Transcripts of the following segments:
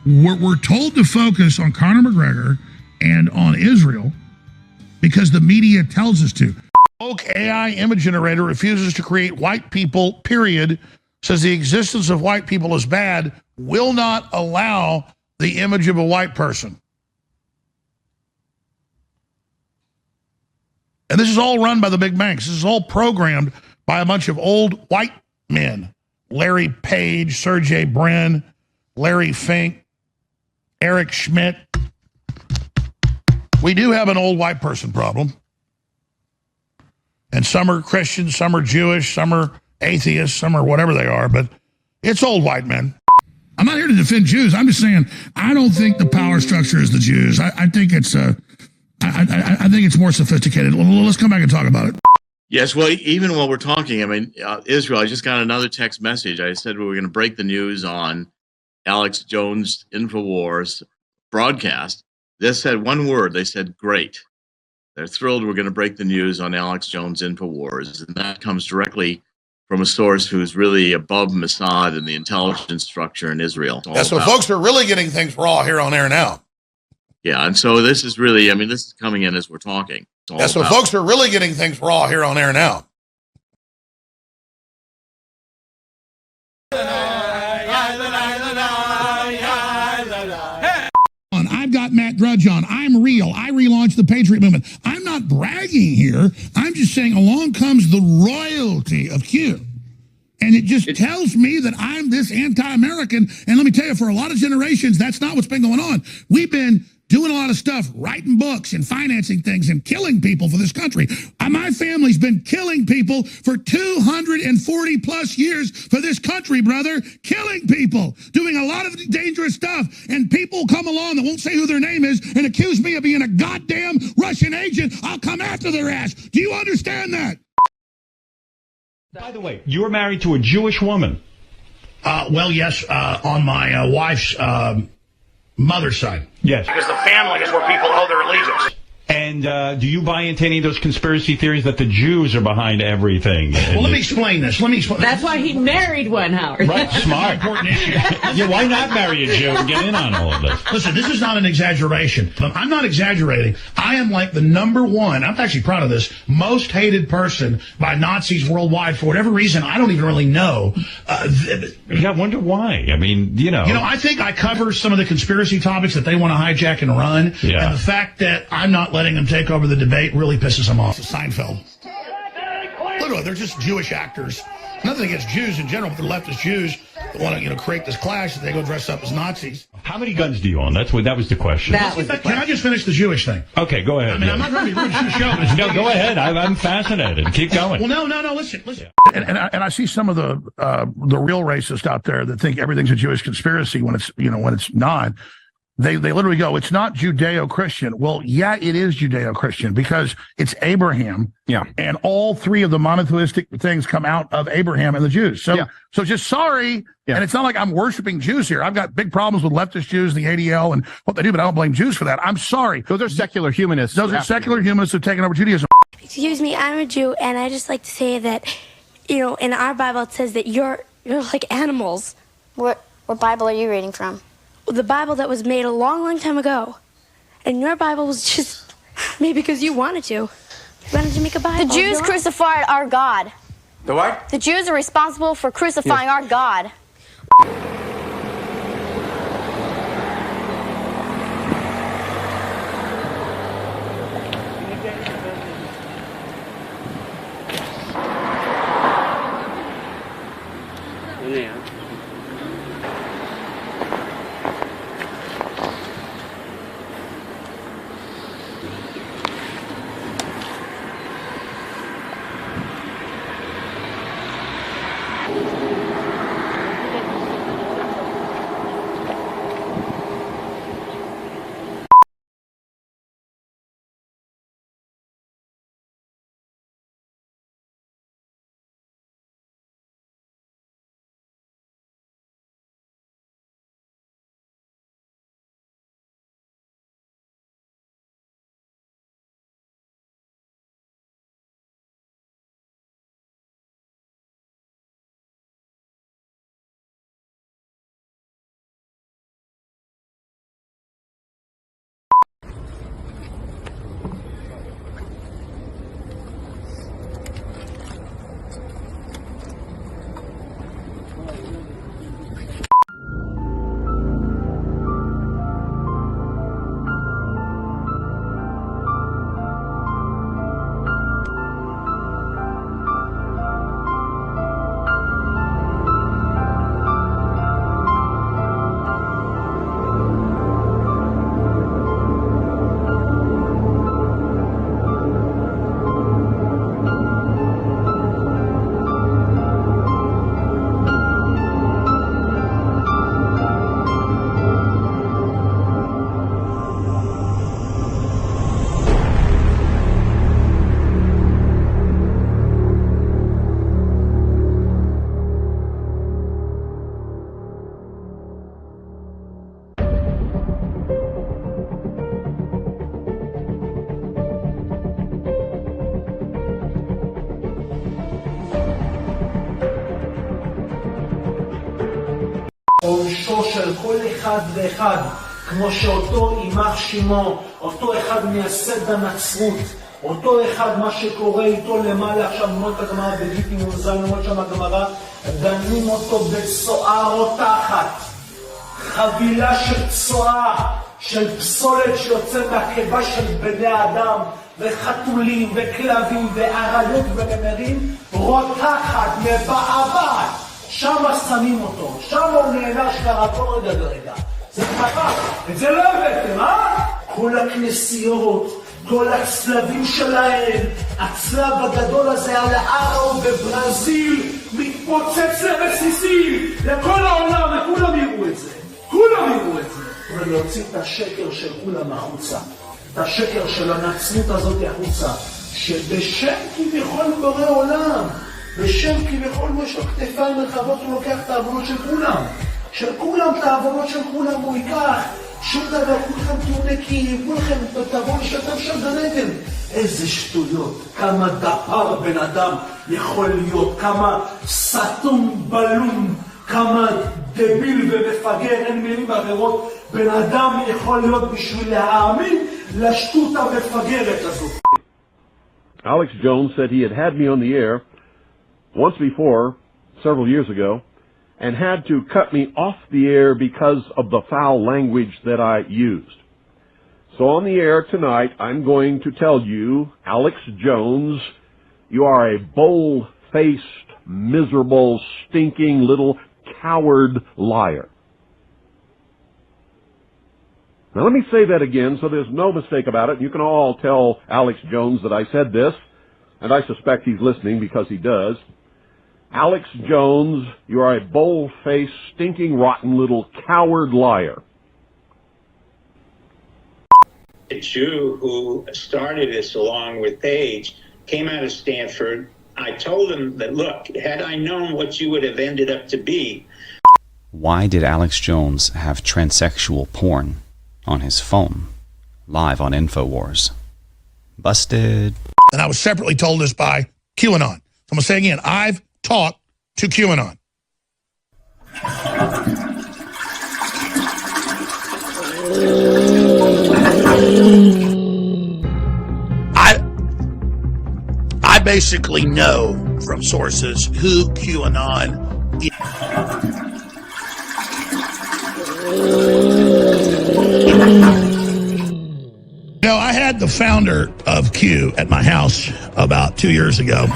We're told to focus on Conor McGregor and on Israel because the media tells us to. Woke AI image generator refuses to create white people, period. Says the existence of white people is bad, will not allow the image of a white person. And this is all run by the big banks. This is all programmed by a bunch of old white men. Larry Page, Sergey Brin, Larry Fink, Eric Schmidt. We do have an old white person problem. And some are Christians, some are Jewish, some are atheists, some are whatever they are, but it's old white men. I'm not here to defend Jews. I'm just saying I don't think the power structure is the Jews. I think it's I think it's more sophisticated. Well, let's come back and talk about it. Yes, well, even while we're talking, I mean, Israel, I just got another text message. I said we were going to break the news on Alex Jones' InfoWars broadcast. They said one word. They said, great. They're thrilled we're going to break the news on Alex Jones' InfoWars. And that comes directly from a source who's really above Mossad and the intelligence structure in Israel. Yeah, so folks are really getting things raw here on air now. Yeah, and so this is really, I mean, this is coming in as we're talking. Yeah, so folks are really getting things raw here on air now. I've got Matt Drudge on. I'm real. I relaunched the Patriot Movement. I'm not bragging here. I'm just saying along comes the royalty of Q. And it just tells me that I'm this anti-American. And let me tell you, for a lot of generations, that's not what's been going on. We've been doing a lot of stuff, writing books and financing things and killing people for this country. My family's been killing people for 240 plus years for this country, brother. Killing people, doing a lot of dangerous stuff. And people come along that won't say who their name is and accuse me of being a goddamn Russian agent. I'll come after their ass. Do you understand that? By the way, you were married to a Jewish woman. Well, yes, on my wife's mother's side. Yes. Because the family is where people owe their allegiance. And do you buy into any of those conspiracy theories that the Jews are behind everything? Well, let me explain this. That's why he married one, Howard. Right, smart. Important issue. Yeah, why not marry a Jew and get in on all of this? Listen, this is not an exaggeration. I'm not exaggerating. I am like the #1, I'm actually proud of this, most hated person by Nazis worldwide for whatever reason. I don't even really know. Yeah, I wonder why. I mean, you know, I think I cover some of the conspiracy topics that they want to hijack and run. Yeah. And the fact that I'm not letting them take over the debate really pisses them off. Seinfeld. Literally, they're just Jewish actors. Nothing against Jews in general, but they're leftist Jews that want to, create this clash that they go dress up as Nazis. How many guns do you own? That was the question. Can I just finish the Jewish thing? Okay, go ahead. I mean, I'm not trying to be rude to the show. No, go ahead. I'm fascinated. Keep going. Well, no. Listen. And I see some of the real racists out there that think everything's a Jewish conspiracy when it's not. They literally go, it's not Judeo-Christian. Well, yeah, it is Judeo-Christian because it's Abraham. Yeah. And all three of the monotheistic things come out of Abraham and the Jews. So just sorry. Yeah. And it's not like I'm worshiping Jews here. I've got big problems with leftist Jews, the ADL, and what they do, but I don't blame Jews for that. I'm sorry. Those are secular humanists. Those are secular humanists who've taken over Judaism. Excuse me, I'm a Jew, and I just like to say that, in our Bible it says that you're like animals. What Bible are you reading from? The Bible that was made a long, long time ago. And your Bible was just made because you wanted to. Why did you make a Bible? The Jews crucified our God. The what? The Jews are responsible for crucifying our God. ראשו של כל אחד ואחד, כמו שאותו יימח שמו, אותו אחד מייסד הנצרות, אותו אחד מה שקורה איתו למעלה, עכשיו נמוד את הגמרא בגיטי מונזל, נמוד שם הגמרא, דנים אותו בצואה רותחת, חבילה של צואה, של פסולת שיוצא מהקיבה של בני אדם, וחתולים וכלבים ואריות ונמרים, רותחת, מבעבעת, שם שמים אותו, שם הוא נענש ככה כל רגע ורגע. זה ככה, את זה לא הבאתם, כל הכנסיות, כל הצלבים שלהם, הצלב הגדול הזה על הארו בברזיל, מתפוצץ לרסיסים, לכל העולם, וכולם יראו את זה, כולם יראו את זה. ולהוציא את השקר של כולם החוצה, את השקר של הנצרות הזאת החוצה, שבשם כביכול בורא עולם, בשם כביכול יש לו כתפיים רחבות, הוא לוקח את העוונות של כולם, את העוונות של כולם הוא ייקח, שום דבר, כולכם תהיו נקיים, כולכם תבואו לשתף שם גנגן. איזה שטויות, כמה דפר בן אדם יכול להיות, כמה סתום בלום, כמה דביל ומפגר, אין מילים אחרות, בן אדם יכול להיות בשביל להאמין לשטות המפגרת הזאת. Alex Jones said he had me on the air once before, several years ago, and had to cut me off the air because of the foul language that I used. So on the air tonight, I'm going to tell you, Alex Jones, you are a bold-faced, miserable, stinking little coward liar. Now let me say that again so there's no mistake about it. You can all tell Alex Jones that I said this, and I suspect he's listening because he does. Alex Jones, you are a bold-faced, stinking, rotten little coward liar. The Jew who started this along with Page came out of Stanford. I told him that, look, had I known what you would have ended up to be. Why did Alex Jones have transsexual porn on his phone, live on InfoWars? Busted. And I was separately told this by QAnon. So I'm going to say again, I've talked to QAnon. I basically know from sources who QAnon is. You know, I had the founder of Q at my house about 2 years ago.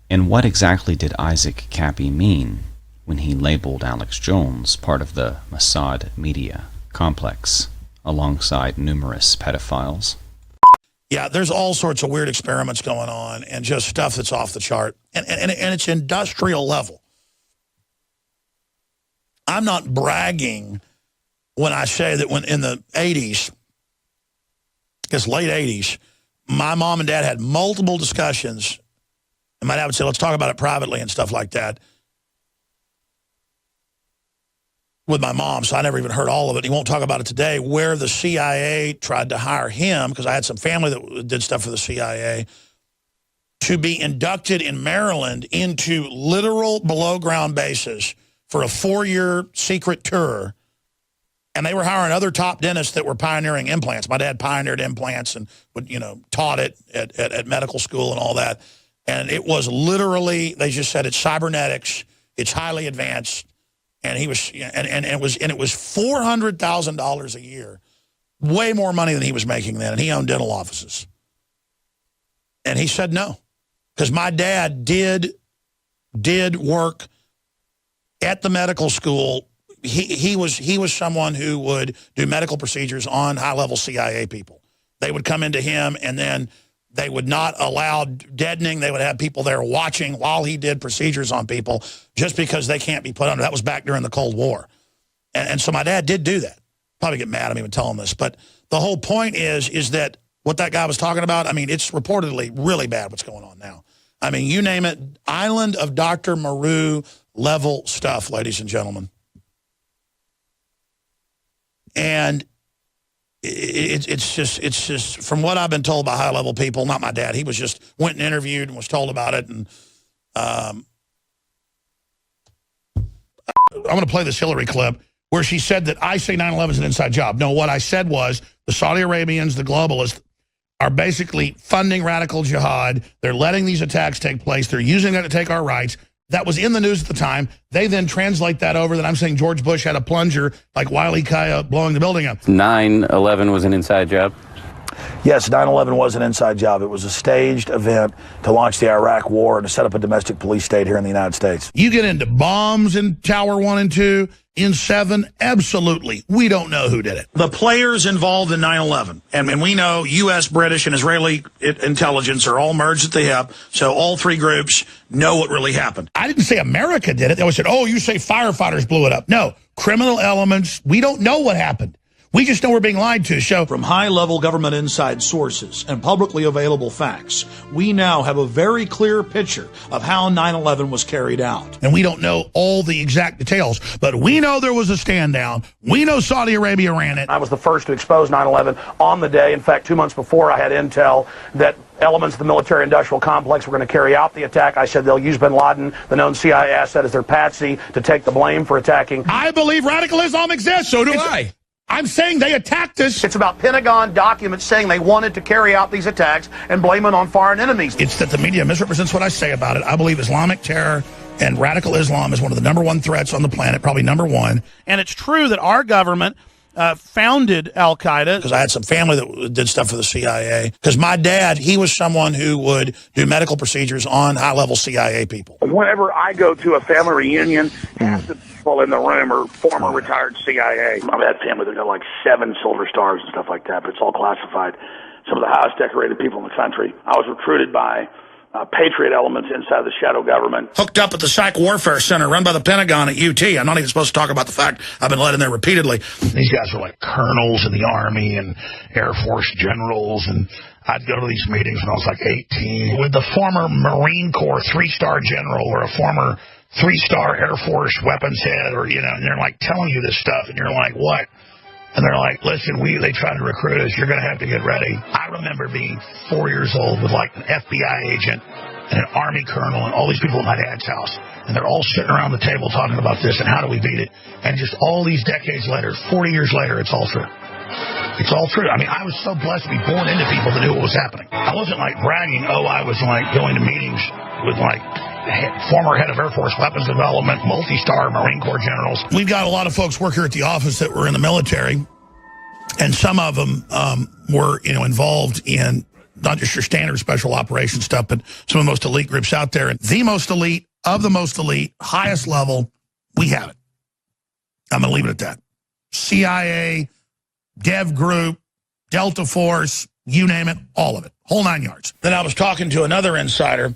And what exactly did Isaac Cappy mean when he labeled Alex Jones part of the Mossad media complex alongside numerous pedophiles? Yeah, there's all sorts of weird experiments going on and just stuff that's off the chart. And it's industrial level. I'm not bragging when I say that when in the 80s, it's late 80s, my mom and dad had multiple discussions. And my dad would say, let's talk about it privately and stuff like that with my mom. So I never even heard all of it. He won't talk about it today, where the CIA tried to hire him, because I had some family that did stuff for the CIA, to be inducted in Maryland into literal below-ground bases for a 4-year secret tour. And they were hiring other top dentists that were pioneering implants. My dad pioneered implants and would, taught it at medical school and all that. And it was literally, they just said it's cybernetics, it's highly advanced, and he was, and it was $400,000 a year, way more money than he was making then, and he owned dental offices. And he said no, because my dad did work at the medical school. He was someone who would do medical procedures on high-level CIA people. They would come into him, and then they would not allow deadening. They would have people there watching while he did procedures on people just because they can't be put under. That was back during the Cold War. And so my dad did do that. Probably get mad at me when telling this. But the whole point is that what that guy was talking about, I mean, it's reportedly really bad what's going on now. I mean, you name it, Island of Dr. Moreau level stuff, ladies and gentlemen. And it's just from what I've been told by high-level people, not my dad. He was just went and interviewed and was told about it. And I'm going to play this Hillary clip where she said that I say 9/11 is an inside job. No, what I said was the Saudi Arabians, the globalists, are basically funding radical jihad. They're letting these attacks take place. They're using that to take our rights. That was in the news at the time. They then translate that over that I'm saying George Bush had a plunger like Wile E. Coyote blowing the building up. 9/11 was an inside job? Yes, 9/11 was an inside job. It was a staged event to launch the Iraq War and to set up a domestic police state here in the United States. You get into bombs in Tower 1 and 2, in 7, absolutely. We don't know who did it. The players involved in 9/11, and we know U.S., British, and Israeli intelligence are all merged at the hip, so all three groups know what really happened. I didn't say America did it. They always said, oh, you say firefighters blew it up. No, criminal elements. We don't know what happened. We just know we're being lied to. So, from high-level government inside sources and publicly available facts, we now have a very clear picture of how 9/11 was carried out. And we don't know all the exact details, but we know there was a stand down. We know Saudi Arabia ran it. I was the first to expose 9/11 on the day. In fact, 2 months before, I had intel that elements of the military-industrial complex were going to carry out the attack. I said they'll use bin Laden, the known CIA asset, as their patsy to take the blame for attacking. I believe radical Islam exists. So do I. I'm saying they attacked us. It's about Pentagon documents saying they wanted to carry out these attacks and blame it on foreign enemies. It's that the media misrepresents what I say about it. I believe Islamic terror and radical Islam is one of the #1 threats on the planet, probably #1. And it's true that our government founded Al-Qaeda. Because I had some family that did stuff for the CIA. Because my dad, he was someone who would do medical procedures on high-level CIA people. Whenever I go to a family reunion, half the people in the room are former retired CIA. I've had family that got like 7 Silver Stars and stuff like that, but it's all classified. Some of the highest decorated people in the country. I was recruited by patriot elements inside the shadow government. Hooked up at the Psych Warfare Center run by the Pentagon at UT. I'm not even supposed to talk about the fact I've been let in there repeatedly. These guys were like colonels in the Army and Air Force generals, and I'd go to these meetings when I was like 18 with the former Marine Corps 3-star general or a former 3-star Air Force weapons head, or, and they're like telling you this stuff, and you're like, what? And they're like, listen, they tried to recruit us. You're going to have to get ready. I remember being 4 years old with like an FBI agent and an Army colonel and all these people at my dad's house. And they're all sitting around the table talking about this and how do we beat it. And just all these decades later, 40 years later, it's all true. It's all true. I mean, I was so blessed to be born into people that knew what was happening. I wasn't like bragging, I was like going to meetings with like former head of Air Force weapons development, multi-star Marine Corps generals. We've got a lot of folks work here at the office that were in the military, and some of them were, involved in not just your standard special operations stuff, but some of the most elite groups out there. And the most elite of the most elite, highest level, we have it. I'm going to leave it at that. CIA, Dev Group, Delta Force, you name it, all of it, whole 9 yards. Then I was talking to another insider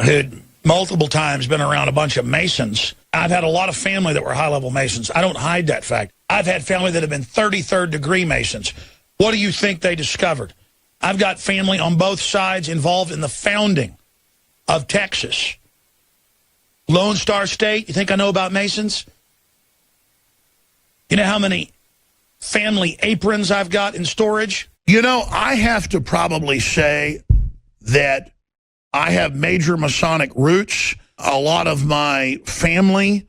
who'd multiple times been around a bunch of Masons. I've had a lot of family that were high-level Masons. I don't hide that fact. I've had family that have been 33rd degree Masons. What do you think they discovered? I've got family on both sides involved in the founding of Texas. Lone Star State, you think I know about Masons? You know how many family aprons I've got in storage? I have to probably say that I have major Masonic roots. A lot of my family,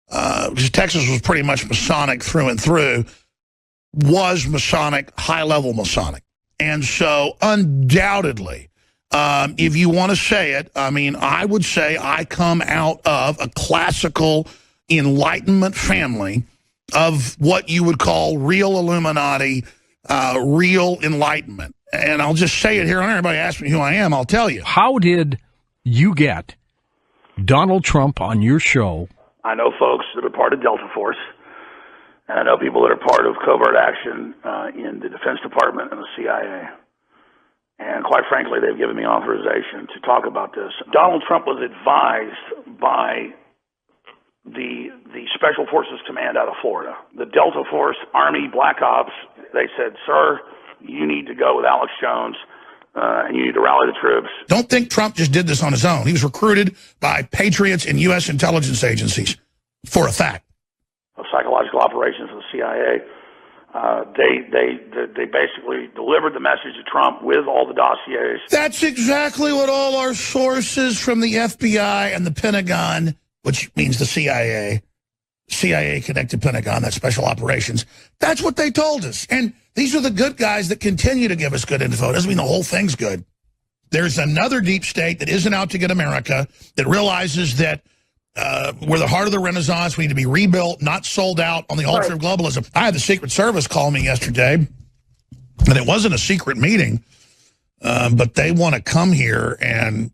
because Texas was pretty much Masonic through and through, was Masonic, high-level Masonic. And so undoubtedly, if you want to say it, I would say I come out of a classical Enlightenment family of what you would call real Illuminati, real Enlightenment. And I'll just say it here. When everybody asks me who I am, I'll tell you. How did you get Donald Trump on your show? I know folks that are part of Delta Force, and I know people that are part of covert action in the Defense Department and the CIA. And quite frankly, they've given me authorization to talk about this. Donald Trump was advised by the Special Forces Command out of Florida. The Delta Force, Army, Black Ops, they said, sir, you need to go with Alex Jones, and you need to rally the troops. Don't think Trump just did this on his own. He was recruited by patriots and U.S. intelligence agencies, for a fact. Of psychological operations of the CIA. They basically delivered the message to Trump with all the dossiers. That's exactly what all our sources from the FBI and the Pentagon, which means the CIA connected Pentagon, that's special operations, that's what they told us. And these are the good guys that continue to give us good info. Doesn't mean the whole thing's good. There's another deep state that isn't out to get America, that realizes that we're the heart of the Renaissance. We need to be rebuilt, not sold out on the altar of globalism. I had the Secret Service call me yesterday, and it wasn't a secret meeting, but they want to come here, and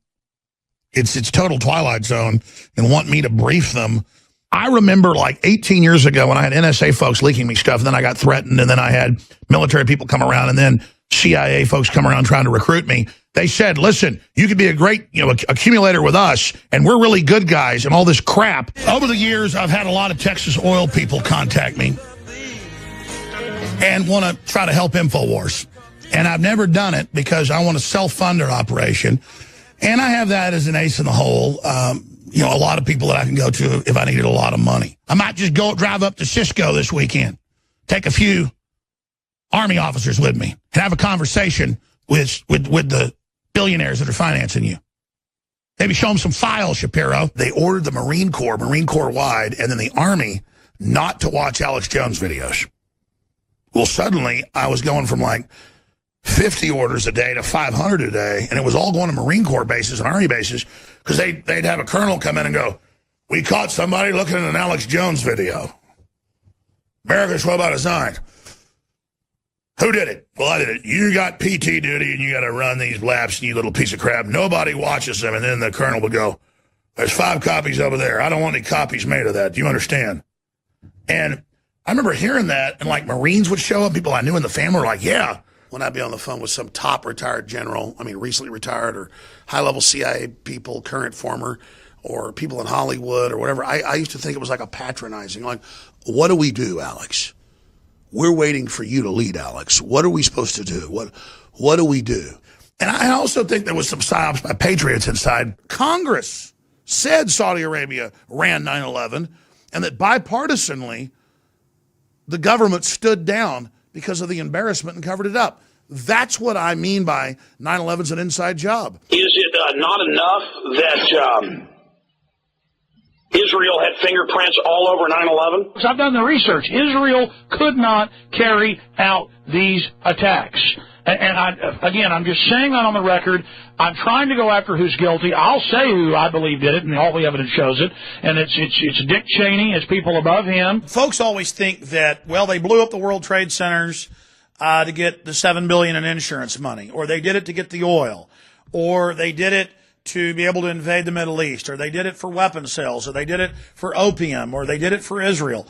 it's total Twilight Zone, and want me to brief them. I remember like 18 years ago when I had NSA folks leaking me stuff, and then I got threatened, and then I had military people come around, and then CIA folks come around trying to recruit me. They said, listen, you could be a great accumulator with us, and we're really good guys and all this crap. Over the years, I've had a lot of Texas oil people contact me and want to try to help InfoWars. And I've never done it because I want to self-fund an operation. And I have that as an ace in the hole. A lot of people that I can go to if I needed a lot of money. I might just drive up to Cisco this weekend, take a few Army officers with me, and have a conversation with the billionaires that are financing you. Maybe show them some files, Shapiro. They ordered the Marine Corps wide, and then the Army not to watch Alex Jones videos. Well, suddenly I was going from like 50 orders a day to 500 a day, and it was all going to Marine Corps bases and Army bases, because they'd have a colonel come in and go, we caught somebody looking at an Alex Jones video. America's well by design. Who did it? Well, I did it. You got PT duty, and you got to run these laps, you little piece of crap. Nobody watches them. And then the colonel would go, there's 5 copies over there. I don't want any copies made of that. Do you understand? And I remember hearing that, and like Marines would show up. People I knew in the family were like, yeah. When I'd be on the phone with some top retired general, recently retired, or high-level CIA people, current, former, or people in Hollywood or whatever, I used to think it was like a patronizing, like, what do we do, Alex? We're waiting for you to lead, Alex. What are we supposed to do? What do we do? And I also think there was some psyops by patriots inside. Congress said Saudi Arabia ran 9/11, and that bipartisanly the government stood down because of the embarrassment and covered it up. That's what I mean by 9/11's an inside job. Is it not enough that Israel had fingerprints all over 9/11? I've done the research. Israel could not carry out these attacks. And I'm just saying that on the record. I'm trying to go after who's guilty. I'll say who I believe did it, and all the evidence shows it. And it's Dick Cheney. It's people above him. Folks always think that, well, they blew up the World Trade Centers to get the $7 billion in insurance money, or they did it to get the oil, or they did it to be able to invade the Middle East, or they did it for weapon sales, or they did it for opium, or they did it for Israel.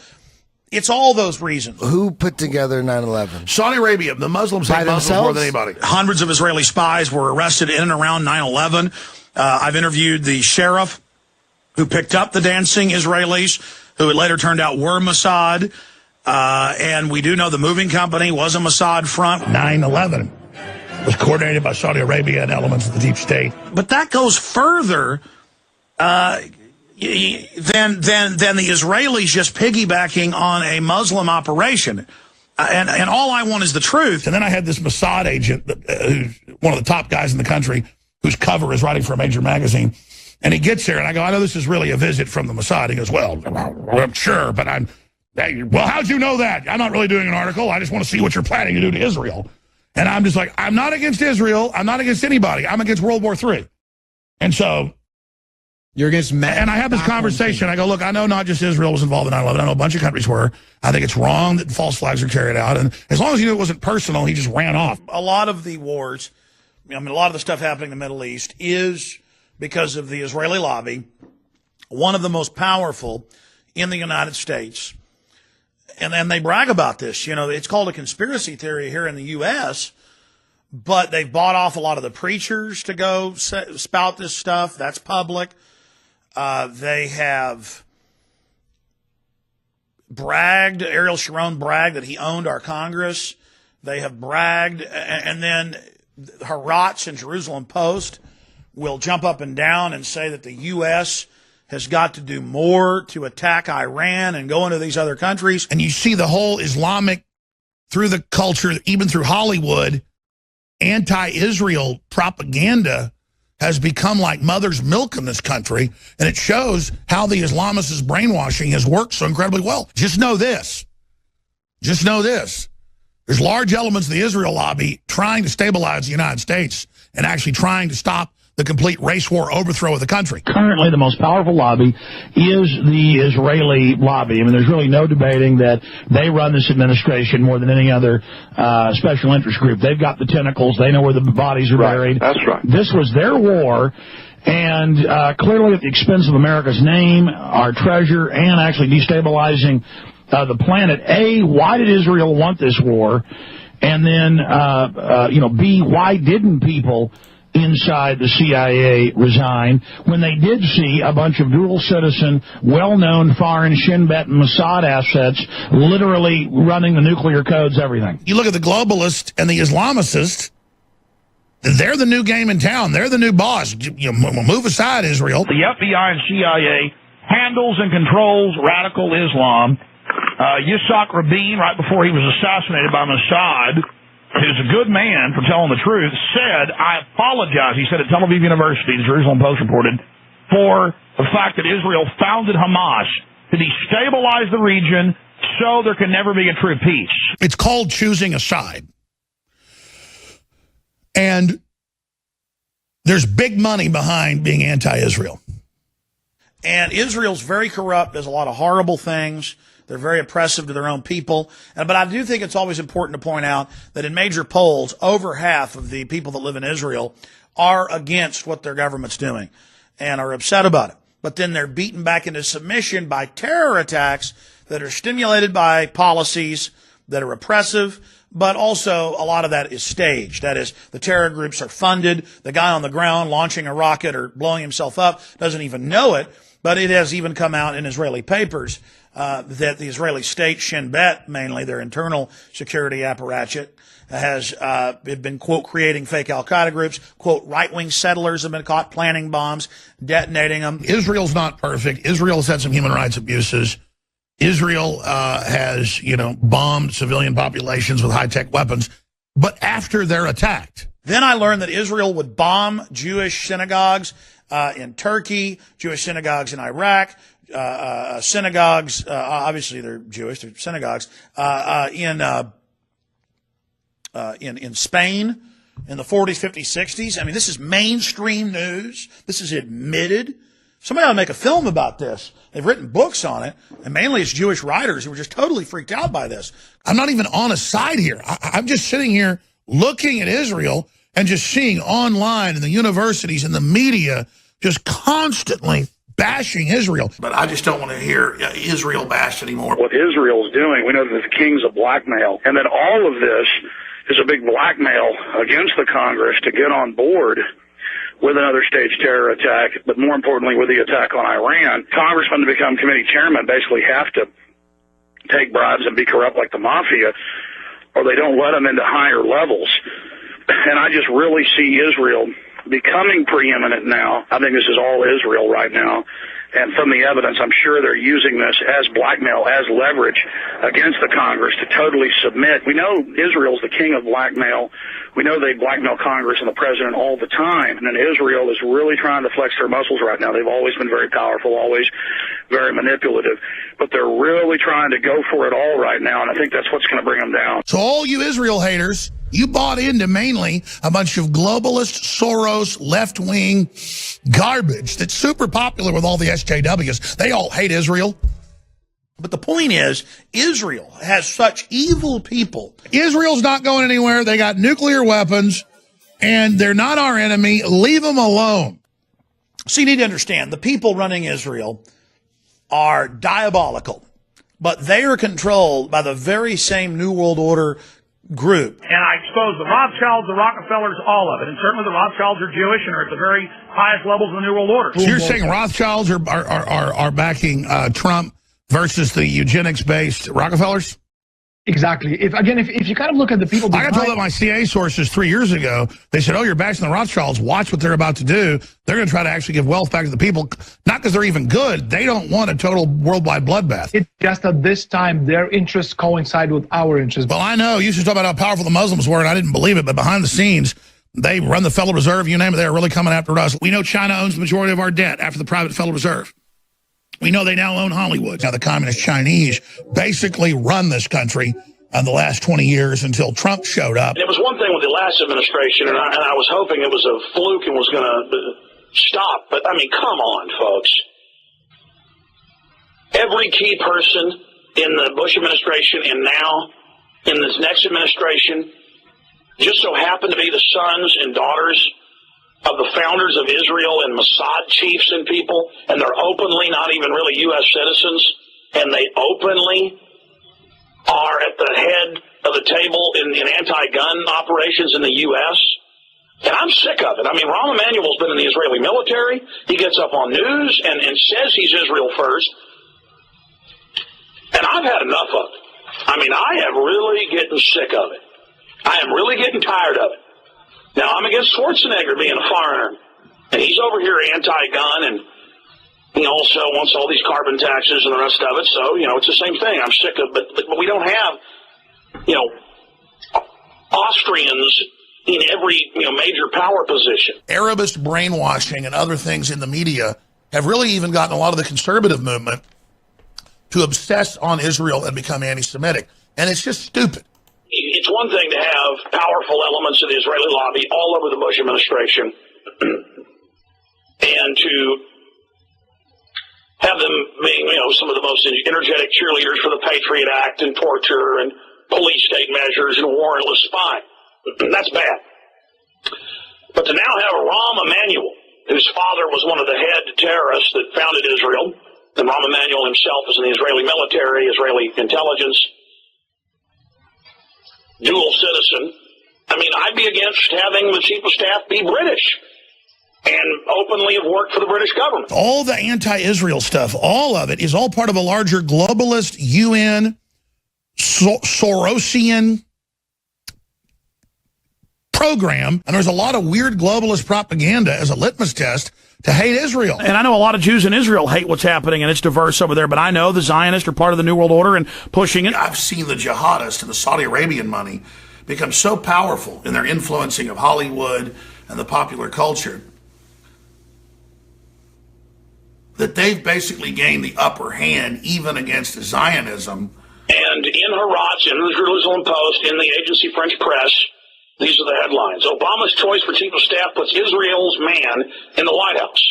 It's all those reasons. Who put together 9/11? Saudi Arabia. The Muslims hate Muslims more than anybody. Hundreds of Israeli spies were arrested in and around 9/11. I've interviewed the sheriff who picked up the dancing Israelis, who it later turned out were Mossad. And we do know the moving company was a Mossad front. 9/11 was coordinated by Saudi Arabia and elements of the deep state. But that goes further than the Israelis just piggybacking on a Muslim operation. And all I want is the truth. And then I had this Mossad agent, who's one of the top guys in the country, whose cover is writing for a major magazine. And he gets there, and I go, I know this is really a visit from the Mossad. He goes, well, I'm sure, but well, how'd you know that? I'm not really doing an article. I just want to see what you're planning to do to Israel. And I'm just like, I'm not against Israel. I'm not against anybody. I'm against World War III. And so you're against and I have this conversation. I go, look, I know not just Israel was involved in 9/11. I know a bunch of countries were. I think it's wrong that false flags are carried out. And as long as you knew it wasn't personal, he just ran off. A lot of the wars, a lot of the stuff happening in the Middle East is because of the Israeli lobby, one of the most powerful in the United States. And then they brag about this. It's called a conspiracy theory here in the U.S., but they've bought off a lot of the preachers to go spout this stuff. That's public. They have bragged, Ariel Sharon bragged that he owned our Congress. They have bragged, and then Haaretz and Jerusalem Post will jump up and down and say that the U.S. has got to do more to attack Iran and go into these other countries. And you see the whole Islamic through the culture, even through Hollywood, anti-Israel propaganda has become like mother's milk in this country, and it shows how the Islamists' brainwashing has worked so incredibly well. Just know this. Just know this. There's large elements of the Israel lobby trying to stabilize the United States and actually trying to stop the complete race war overthrow of the country. Currently, the most powerful lobby is the Israeli lobby. I mean, there's really no debating that they run this administration more than any other special interest group. They've got the tentacles. They know where the bodies are buried. That's right. This was their war, and clearly at the expense of America's name, our treasure, and actually destabilizing the planet. A, why did Israel want this war? And then, B, why didn't people inside the CIA resign when they did see a bunch of dual citizen, well-known foreign Shin Bet and Mossad assets literally running the nuclear codes, everything? You look at the globalists and the Islamicists, they're the new game in town. They're the new boss. You know, move aside, Israel. The FBI and CIA handles and controls radical Islam. Yitzhak Rabin, right before he was assassinated by Mossad, who's a good man for telling the truth, said, I apologize, he said at Tel Aviv University, the Jerusalem Post reported, for the fact that Israel founded Hamas to destabilize the region so there can never be a true peace. It's called choosing a side. And there's big money behind being anti-Israel. And Israel's very corrupt, does a lot of horrible things. They're very oppressive to their own people. But I do think it's always important to point out that in major polls, over half of the people that live in Israel are against what their government's doing and are upset about it. But then they're beaten back into submission by terror attacks that are stimulated by policies that are oppressive, but also a lot of that is staged. That is, the terror groups are funded. The guy on the ground launching a rocket or blowing himself up doesn't even know it, but it has even come out in Israeli papers that the Israeli state, Shin Bet, mainly their internal security apparatchik, has been, quote, creating fake al-Qaeda groups. Quote, right-wing settlers have been caught planting bombs, detonating them. Israel's not perfect. Israel's had some human rights abuses. Israel has, bombed civilian populations with high-tech weapons. But after they're attacked, then I learned that Israel would bomb Jewish synagogues in Turkey, Jewish synagogues in Iraq, synagogues, obviously they're Jewish, they're synagogues, in Spain in the 40s, 50s, 60s. I mean, this is mainstream news. This is admitted. Somebody ought to make a film about this. They've written books on it, and mainly it's Jewish writers who were just totally freaked out by this. I'm not even on a side here. I'm just sitting here looking at Israel and just seeing online in the universities and the media just constantly bashing Israel. But I just don't want to hear Israel bashed anymore. What Israel's doing, we know that the king's a blackmail, and that all of this is a big blackmail against the Congress to get on board with another staged terror attack, but more importantly with the attack on Iran. Congressmen to become committee chairman basically have to take bribes and be corrupt like the mafia, or they don't let them into higher levels. And I just really see Israel becoming preeminent now. I think this is all Israel right now. And from the evidence, I'm sure they're using this as blackmail, as leverage against the Congress to totally submit. We know Israel's the king of blackmail. We know they blackmail Congress and the president all the time. And then Israel is really trying to flex their muscles right now. They've always been very powerful, always very manipulative. But they're really trying to go for it all right now, and I think that's what's going to bring them down. So all you Israel haters, you bought into mainly a bunch of globalist, Soros, left-wing garbage that's super popular with all the SJWs. They all hate Israel. But the point is, Israel has such evil people. Israel's not going anywhere. They got nuclear weapons, and they're not our enemy. Leave them alone. So you need to understand, the people running Israel are diabolical, but they are controlled by the very same New World Order group. And I expose the Rothschilds, the Rockefellers, all of it. And certainly the Rothschilds are Jewish and are at the very highest levels of the New World Order. So you're saying Rothschilds are backing Trump versus the eugenics-based Rockefellers? Exactly. If you kind of look at the people behind... I got told that my CIA sources 3 years ago. They said, oh, you're bashing the Rothschilds. Watch what they're about to do. They're going to try to actually give wealth back to the people. Not because they're even good. They don't want a total worldwide bloodbath. It's just at this time, their interests coincide with our interests. Well, I know. You used to talk about how powerful the Muslims were, and I didn't believe it. But behind the scenes, they run the Federal Reserve. You name it, they're really coming after us. We know China owns the majority of our debt after the private Federal Reserve. We know they now own Hollywood. Now, the communist Chinese basically run this country in the last 20 years until Trump showed up. And it was one thing with the last administration, and I was hoping it was a fluke and was going to stop. But, I mean, come on, folks. Every key person in the Bush administration and now in this next administration just so happen to be the sons and daughters of the founders of Israel and Mossad chiefs and people, and they're openly not even really U.S. citizens, and they openly are at the head of the table in anti-gun operations in the U.S., and I'm sick of it. I mean, Rahm Emanuel's been in the Israeli military. He gets up on news and says he's Israel first, and I've had enough of it. I mean, I am really getting sick of it. I am really getting tired of it. Now, I'm against Schwarzenegger being a foreigner, and he's over here anti-gun, and he also wants all these carbon taxes and the rest of it. So, it's the same thing. I'm sick of it. But we don't have, Austrians in every, major power position. Arabist brainwashing and other things in the media have really even gotten a lot of the conservative movement to obsess on Israel and become anti-Semitic. And it's just stupid. It's one thing to have powerful elements of the Israeli lobby all over the Bush administration and to have them being, some of the most energetic cheerleaders for the Patriot Act and torture and police state measures and warrantless spying. That's bad. But to now have Rahm Emanuel, whose father was one of the head terrorists that founded Israel, and Rahm Emanuel himself is in the Israeli military, Israeli intelligence, dual citizen. I mean, I'd be against having the chief of staff be British and openly have worked for the British government. All the anti-Israel stuff, all of it is all part of a larger globalist UN, Sorosian program. And there's a lot of weird globalist propaganda as a litmus test to hate Israel. And I know a lot of Jews in Israel hate what's happening, and it's diverse over there, but I know the Zionists are part of the New World Order and pushing it. I've seen the jihadists and the Saudi Arabian money become so powerful in their influencing of Hollywood and the popular culture that they've basically gained the upper hand even against Zionism. And in Harats, in the Jerusalem Post, in the agency French press, these are the headlines. Obama's choice for chief of staff puts Israel's man in the White House.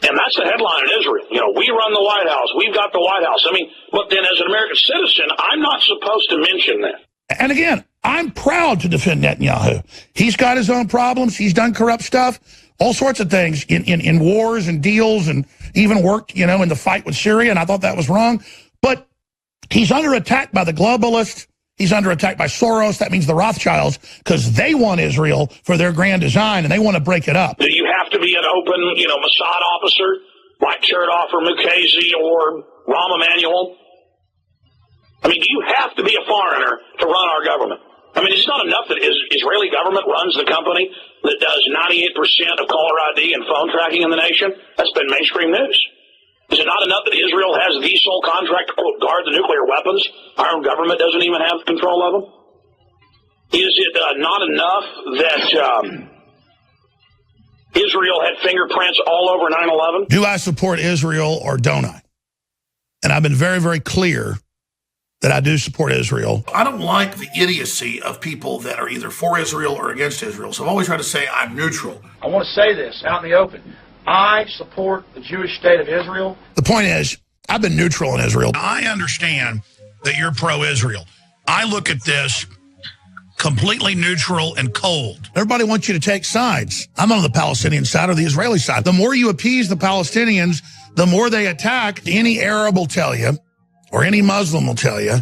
And that's the headline in Israel. We run the White House. We've got the White House. I mean, but then as an American citizen, I'm not supposed to mention that. And again, I'm proud to defend Netanyahu. He's got his own problems. He's done corrupt stuff, all sorts of things in wars and deals, and even worked, in the fight with Syria, and I thought that was wrong. But he's under attack by the globalists. He's under attack by Soros. That means the Rothschilds, because they want Israel for their grand design, and they want to break it up. Do you have to be an open, Mossad officer like Chertoff or Mukasey or Rahm Emanuel? I mean, do you have to be a foreigner to run our government? I mean, it's not enough that Israeli government runs the company that does 98% of caller ID and phone tracking in the nation. That's been mainstream news. Is it not enough that Israel has the sole contract to, quote, guard the nuclear weapons? Our own government doesn't even have control of them? Is it not enough that Israel had fingerprints all over 9/11? Do I support Israel or don't I? And I've been very, very clear that I do support Israel. I don't like the idiocy of people that are either for Israel or against Israel. So I've always tried to say I'm neutral. I want to say this out in the open. I support the Jewish state of Israel. The point is, I've been neutral in Israel. I understand that you're pro-Israel. I look at this completely neutral and cold. Everybody wants you to take sides. I'm on the Palestinian side or the Israeli side. The more you appease the Palestinians, the more they attack. Any Arab will tell you, or any Muslim will tell you,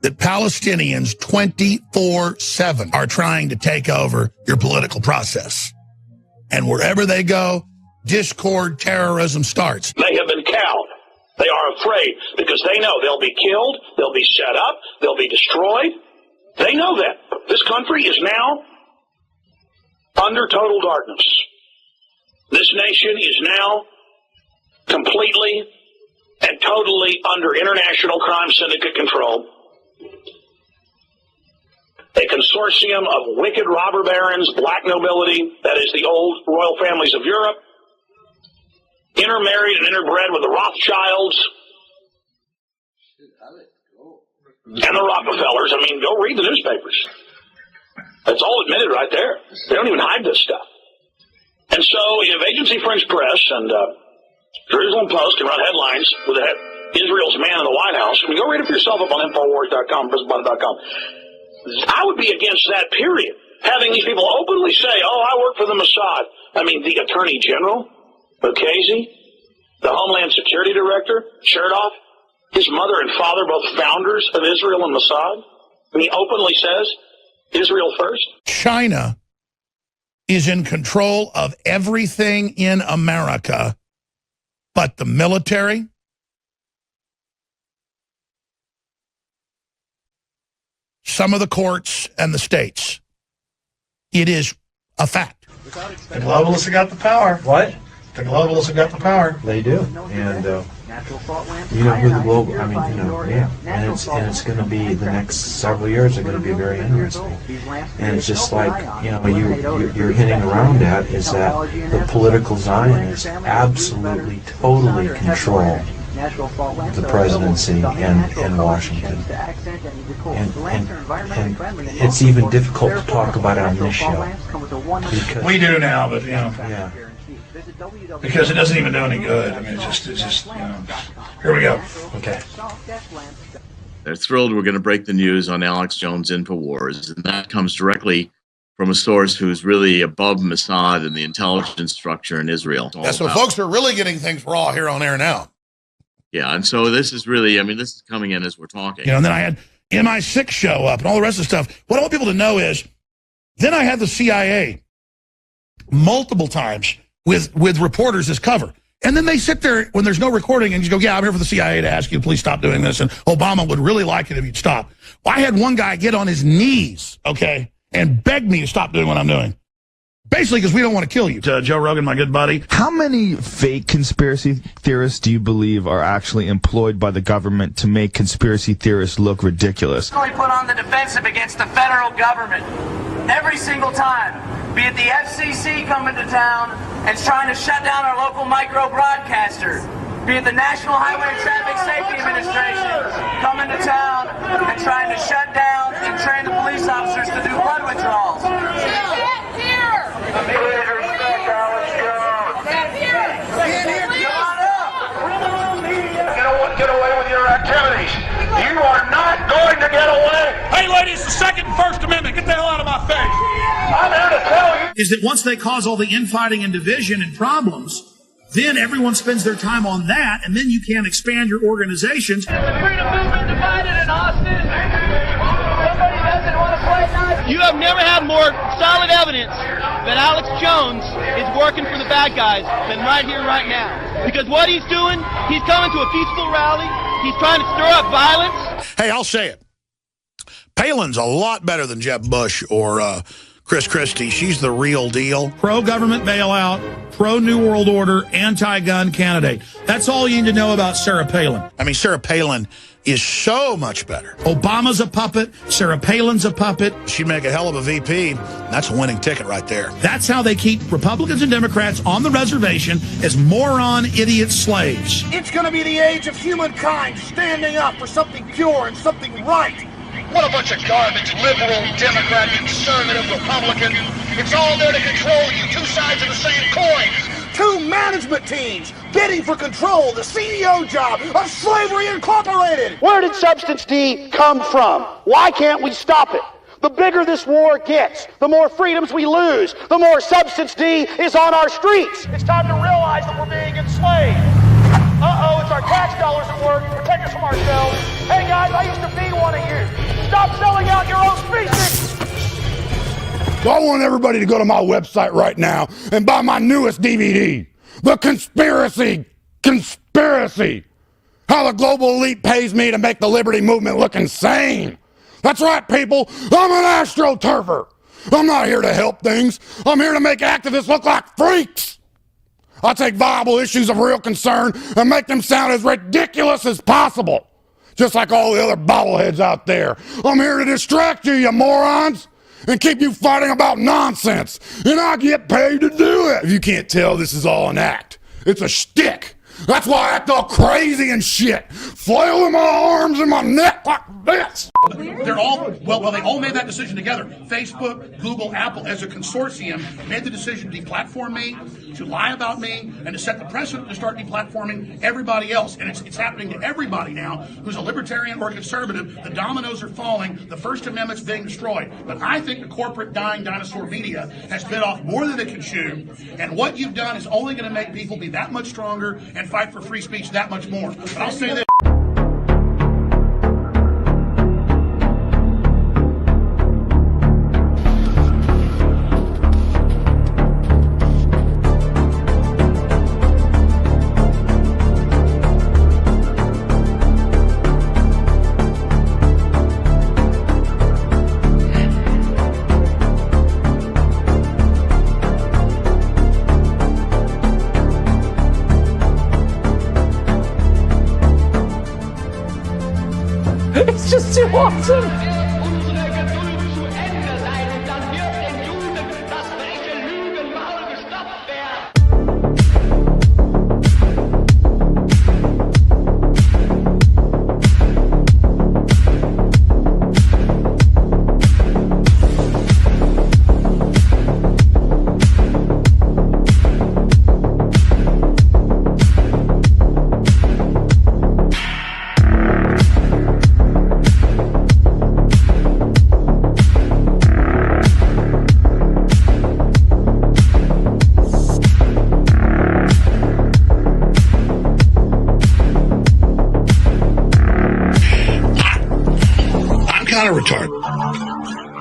that Palestinians 24/7 are trying to take over your political process. And wherever they go, discord, terrorism starts. They have been cowed. They are afraid because they know they'll be killed, they'll be set up, they'll be destroyed. They know that. This country is now under total darkness. This nation is now completely and totally under international crime syndicate control. A consortium of wicked robber barons, black nobility, that is the old royal families of Europe, intermarried and interbred with the Rothschilds and the Rockefellers. I mean, go read the newspapers. That's all admitted right there. They don't even hide this stuff. And so you have Agency French Press and Jerusalem Post can run headlines with Israel's man in the White House. I mean, go read it for yourself up on Infowars.com, PrisonButton.com. I would be against that, period. Having these people openly say, oh, I work for the Mossad. I mean, the Attorney General, Mukasey, the Homeland Security Director, Chertoff, his mother and father, both founders of Israel and Mossad. And he openly says, Israel first. China is in control of everything in America but the military, some of the courts, and the states. It is a fact. The globalists have got the power. What? The globalists have got the power. They do. And you know who the global, I mean, you know, yeah. And it's going to be, the next several years are going to be very interesting. And it's just like, you know, you're hinting around at is that the political Zionists absolutely, totally control the presidency and Washington. And it's even difficult to talk about it on this show. We do now, but, you know. Yeah. Because it doesn't even do any good. I mean, it's just, you know. Here we go. Okay. They're thrilled we're going to break the news on Alex Jones Infowars, and that comes directly from a source who's really above Mossad and the intelligence structure in Israel. Yeah, so folks are really getting things raw here on air now. Yeah, and so this is really, I mean, this is coming in as we're talking. You know, and then I had MI6 show up and all the rest of the stuff. What I want people to know is, then I had the CIA multiple times with reporters as cover. And then they sit there when there's no recording and you go, yeah, I'm here for the CIA to ask you to please stop doing this. And Obama would really like it if you'd stop. Well, I had one guy get on his knees, okay, and beg me to stop doing what I'm doing. Basically, because we don't want to kill you. Joe Rogan, my good buddy. How many fake conspiracy theorists do you believe are actually employed by the government to make conspiracy theorists look ridiculous? Only put on the defensive against the federal government every single time. Be it the FCC coming to town and trying to shut down our local micro broadcaster. Be it the National Highway and Traffic Safety Administration coming to town and trying to shut down and train the police officers to do blood withdrawals. Get away with your activities. You are not going to get away. Hey, ladies, the Second and First Amendment. Get the hell out of my face. I'm here to tell you. Is that once they cause all the infighting and division and problems, then everyone spends their time on that, and then you can expand your organizations. The freedom movement divided in Austin. Somebody doesn't want to play nice. You have never had more solid evidence that Alex Jones is working for the bad guys than right here, right now. Because what he's doing, he's coming to a peaceful rally. He's trying to stir up violence. Hey, I'll say it. Palin's a lot better than Jeb Bush or Chris Christie. She's the real deal. Pro-government bailout, pro-New World Order, anti-gun candidate. That's all you need to know about Sarah Palin. I mean, Sarah Palin is so much better. Obama's a puppet. Sarah Palin's a puppet. She'd make a hell of a VP. That's a winning ticket right there. That's how they keep Republicans and Democrats on the reservation as moron, idiot slaves. It's going to be the age of humankind standing up for something pure and something right. What a bunch of garbage, liberal, Democrat, conservative, Republican. It's all there to control you, two sides of the same coin. Two management teams bidding for control, the CEO job of Slavery Incorporated. Where did Substance D come from? Why can't we stop it? The bigger this war gets, the more freedoms we lose, the more Substance D is on our streets. It's time to realize that we're being enslaved. Uh-oh, it's our tax dollars at work to protect us from ourselves. Hey guys, I used to be one of you. Stop selling out your own species. So I want everybody to go to my website right now and buy my newest DVD, The Conspiracy. How the global elite pays me to make the liberty movement look insane. That's right, people. I'm an astroturfer. I'm not here to help things. I'm here to make activists look like freaks. I take viable issues of real concern and make them sound as ridiculous as possible. Just like all the other bobbleheads out there. I'm here to distract you, you morons, and keep you fighting about nonsense. And I get paid to do it. If you can't tell, this is all an act. It's a shtick. That's why I act all crazy and shit. Flailing my arms and my neck like this. They're all, well, they all made that decision together. Facebook, Google, Apple, as a consortium, made the decision to deplatform me, to lie about me, and to set the precedent to start deplatforming everybody else. And it's happening to everybody now who's a libertarian or a conservative. The dominoes are falling. The First Amendment's being destroyed. But I think the corporate dying dinosaur media has bit off more than it can chew. And what you've done is only going to make people be that much stronger and fight for free speech that much more. But I'll say this. It's just too awesome! Kind of retarded.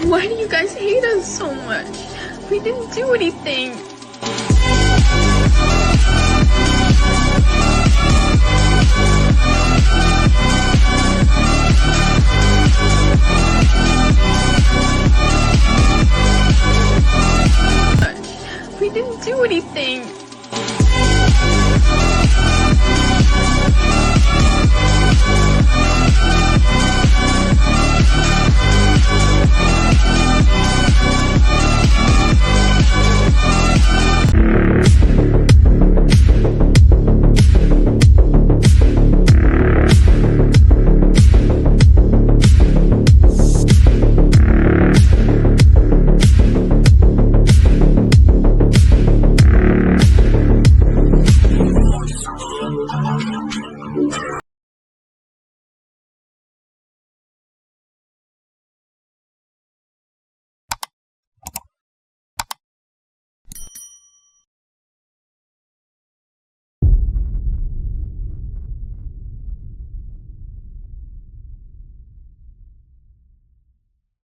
Why do you guys hate us so much? We didn't do anything.